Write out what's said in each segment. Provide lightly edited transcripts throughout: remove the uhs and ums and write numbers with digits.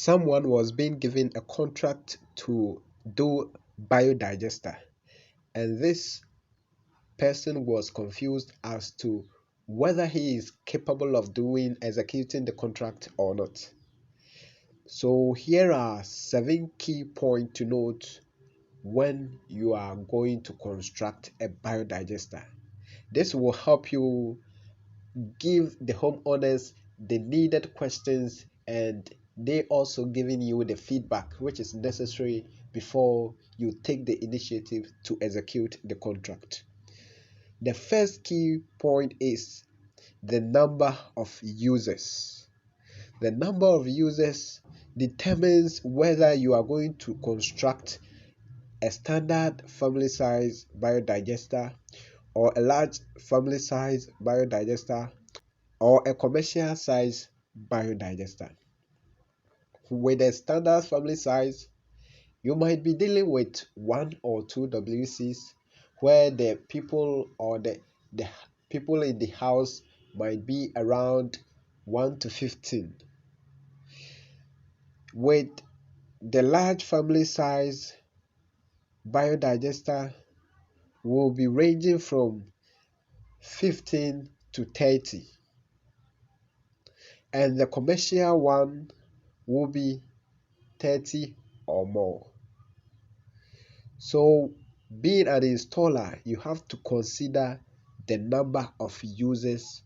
someone was being given a contract to do biodigester, and this person was confused as to whether he is capable of executing the contract or not. So here are 7 key points to note when you are going to construct a biodigester. This will help you give the homeowners the needed questions, and they also giving you the feedback which is necessary before you take the initiative to execute the contract. The first key point is the number of users. The number of users determines whether you are going to construct a standard family size biodigester or a large family size biodigester or a commercial size biodigester. With a standard family size, you might be dealing with 1 or 2 WCs where the people the people in the house might be around 1 to 15. With the large family size biodigester will be ranging from 15 to 30, and the commercial one will be 30 or more. So being an installer, you have to consider the number of users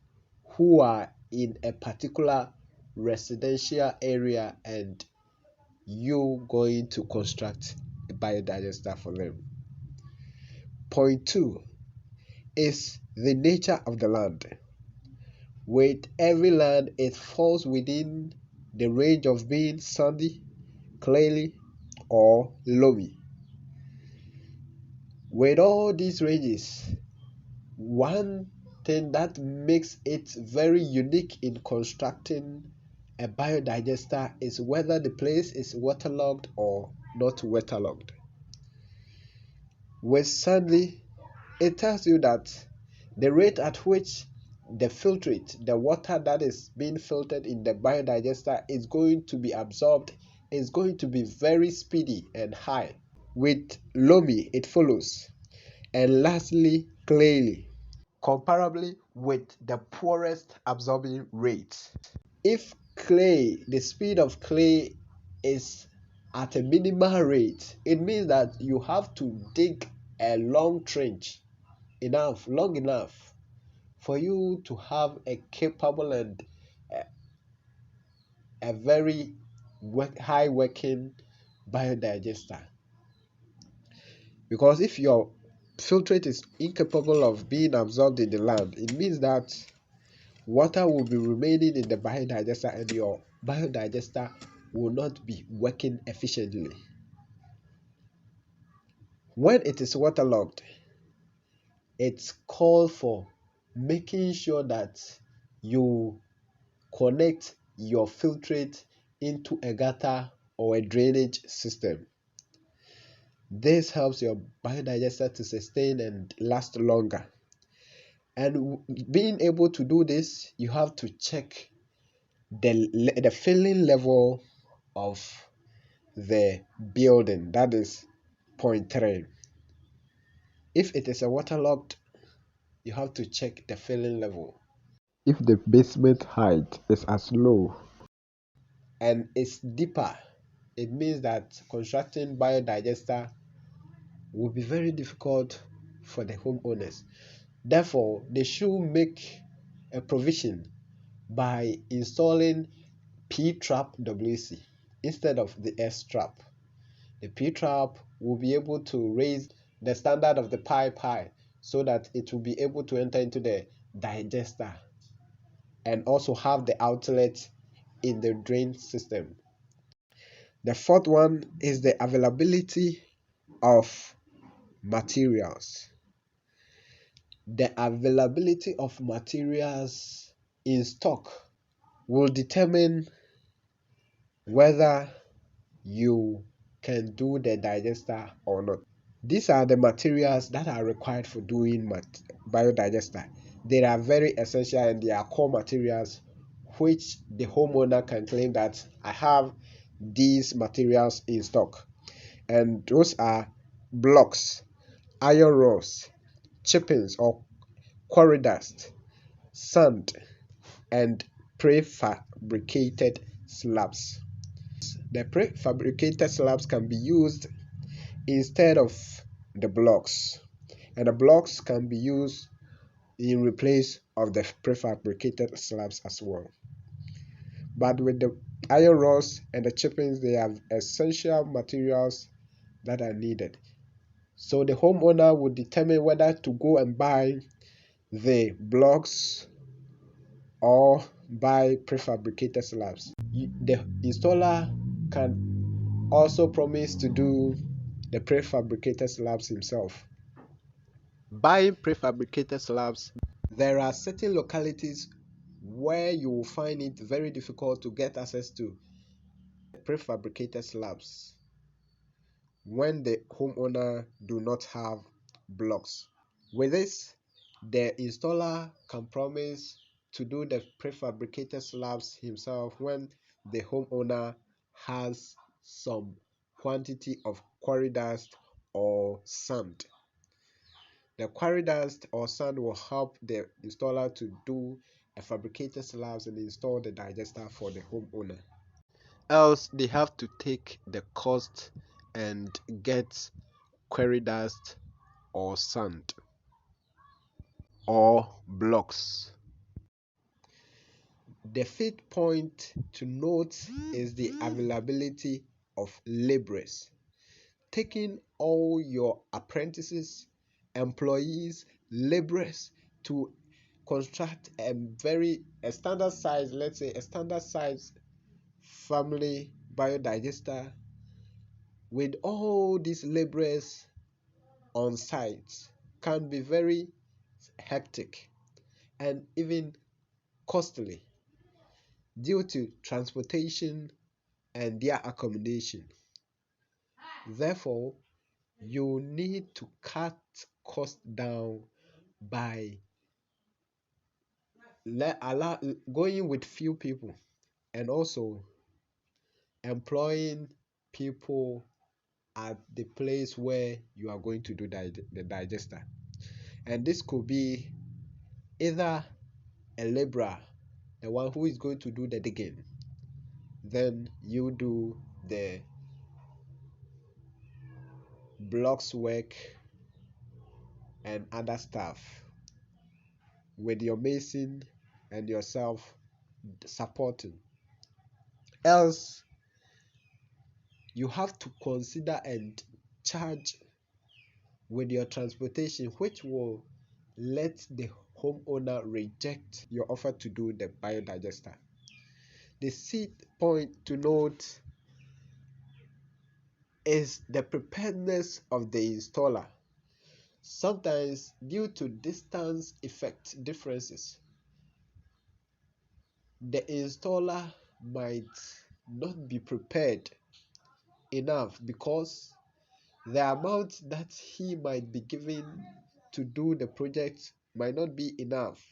who are in a particular residential area and you going to construct a biodigester for them. Point 2 is the nature of the land. With every land, it falls within the range of being sandy, clayey, or loamy. With all these ranges, one thing that makes it very unique in constructing a biodigester is whether the place is waterlogged or not waterlogged. With sandy, it tells you that the rate at which the water that is being filtered in the biodigester is going to be absorbed is going to be very speedy and high. With loamy, it follows. And lastly, clayey, comparably with the poorest absorbing rate. If clay, the speed of clay is at a minimal rate, it means that you have to dig a long trench long enough for you to have a capable and a very high working biodigester. Because if your filtrate is incapable of being absorbed in the land, it means that water will be remaining in the biodigester and your biodigester will not be working efficiently. When it is waterlogged, it's called for making sure that you connect your filtrate into a gutter or a drainage system. This helps your biodigester to sustain and last longer. And being able to do this, you have to check the filling level of the building. That is point 3. If it is a waterlogged, you have to check the filling level. If the basement height is as low and it's deeper, it means that constructing biodigester will be very difficult for the homeowners. Therefore, they should make a provision by installing P-trap WC instead of the S-trap. The P-trap will be able to raise the standard of the pipe high so that it will be able to enter into the digester and also have the outlet in the drain system. The fourth one is the availability of materials. The availability of materials in stock will determine whether you can do the digester or not. These are the materials that are required for doing biodigester. They are very essential and they are core materials which the homeowner can claim that I have these materials in stock, and those are blocks, iron rods, chippings or quarry dust, sand, and prefabricated slabs. The prefabricated slabs can be used instead of the blocks, and the blocks can be used in replace of the prefabricated slabs as well. But with the iron rods and the chippings, they are essential materials that are needed. So the homeowner would determine whether to go and buy the blocks or buy prefabricated slabs. The installer can also promise to do the prefabricated slabs himself. Buying prefabricated slabs, there are certain localities where you will find it very difficult to get access to prefabricated slabs when the homeowner do not have blocks. With this, the installer can promise to do the prefabricated slabs himself when the homeowner has some quantity of quarry dust or sand. The quarry dust or sand will help the installer to do a fabricated slabs and install the digester for the homeowner. Else, they have to take the cost and get quarry dust or sand or blocks. The fifth point to note is the availability of laborers. Taking all your apprentices, employees, laborers to construct a standard size, let's say a standard size family biodigester with all these laborers on site can be very hectic and even costly due to transportation and their accommodation. Therefore, you need to cut costs down by going with few people and also employing people at the place where you are going to do the digester. And this could be either a laborer, the one who is going to do the digging, then you do the blocks work and other stuff with your mason and yourself supporting. Else, you have to consider and charge with your transportation, which will let the homeowner reject your offer to do the biodigester. The sixth point to note is the preparedness of the installer. Sometimes, due to distance effect differences, the installer might not be prepared enough because the amount that he might be given to do the project might not be enough.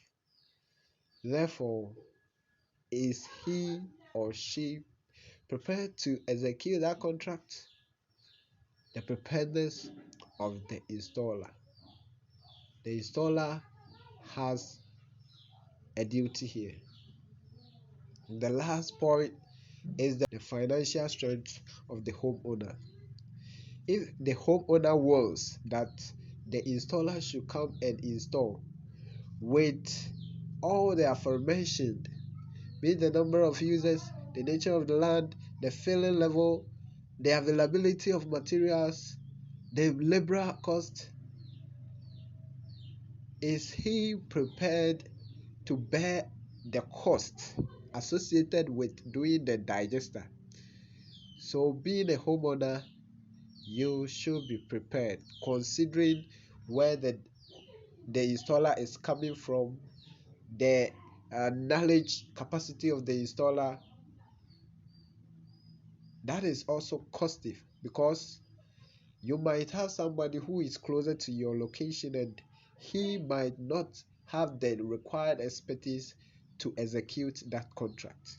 Therefore, is he or she prepared to execute that contract? The preparedness of the installer. The installer has a duty here. The last point is the financial strength of the homeowner. If the homeowner wills that the installer should come and install with all the aforementioned, be it the number of users, the nature of the land, the filling level, the availability of materials, the labor cost, is he prepared to bear the cost associated with doing the digester? So, being a homeowner, you should be prepared considering where the installer is coming from, the knowledge capacity of the installer. That is also costly because you might have somebody who is closer to your location and he might not have the required expertise to execute that contract.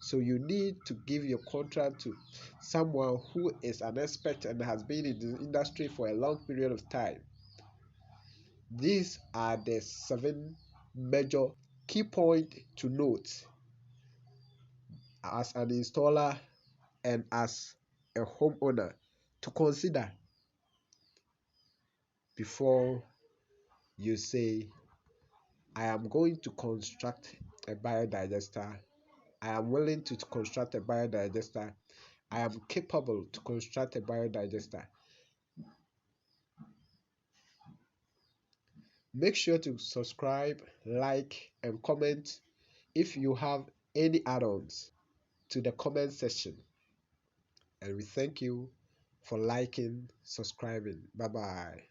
So you need to give your contract to someone who is an expert and has been in the industry for a long period of time. These are the 7 major key points to note as an installer and as a homeowner to consider before you say, I am going to construct a biodigester. I am willing to construct a biodigester. I am capable to construct a biodigester. Make sure to subscribe, like, and comment if you have any add-ons to the comment section. And we thank you for liking, subscribing. Bye bye.